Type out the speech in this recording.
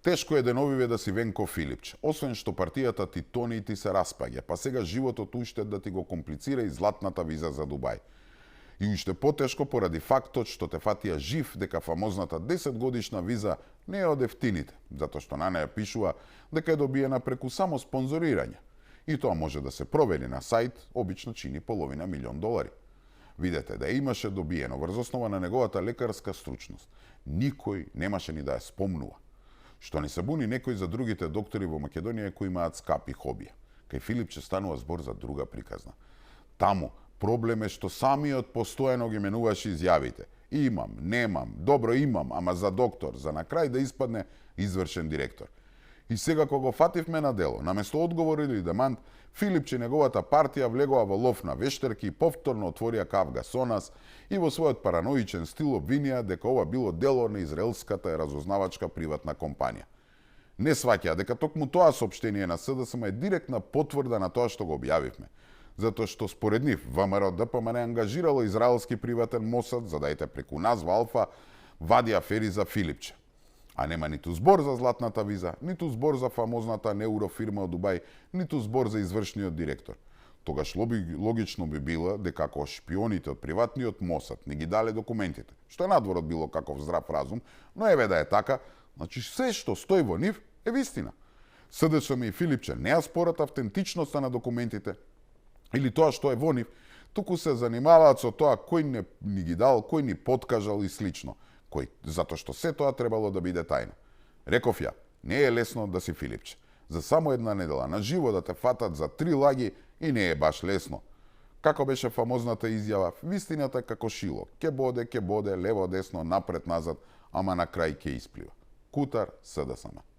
Тешко е деновиве да си Венко Филипче, освен што партијата ти тони и ти се распаѓа, па сега животот уште да ти го комплицира и златната виза за Дубај. И уште потешко поради фактот што те фатија жив дека фамозната 10-годишна виза не е од ефтините, затоа што на неја пишува дека е добиена преку само спонзорирање. И тоа може да се провери на сајт, обично чини $500,000. Видете да имаше добиено врз основа на неговата лекарска стручност. Никој немаше ни да ја спомнува. Што ни се буни некој за другите доктори во Македонија кои имаат скапи хобија. Кај Филипче станува збор за друга приказна. Таму проблем е што самиот постојано ги менуваше изјавите. Имам, немам, добро имам, ама за доктор, за на крај да испадне извршен директор. И сега кога го фативме на дело, наместо одговор или демант, Филипче и неговата партија влегува во лов на вештерки и повторно отворија кавга со нас и во својот параноичен стил обвинија дека ова било дело на израелската разузнавачка приватна компанија. Не сваќаа дека токму тоа соопштение на СДСМ е директна потврда на тоа што го објавивме. Затоа што според нив ВМРО ДПМН ангажирало израелски приватен Мосад за да ете преку нас во Алфа вади афери за Филипче. А нема ниту збор за златната виза, ниту збор за фамозната неурофирма од Дубај, ниту збор за извршниот директор. Тогаш логично би било дека ако шпионите од приватниот Мосад не ги дале документите, што е надвор од било каков здрав разум, но еве да е така, значи се што стои во нив е вистина. СДСМ и Филипче не ја спорат автентичноста на документите или тоа што е во нив, туку се занимаваат со тоа кој не ни ги дал, кој ни подкажал и слично. Затоа што се тоа требало да биде тајно. Реков ја, не е лесно да си Филипче. За само една недела на живо да те фатат за 3 лаги и не е баш лесно. Како беше фамозната изјава, вистината како шило, ке боде, лево, десно, напред, назад, ама на крај ке исплива. Кутар, СДСМ.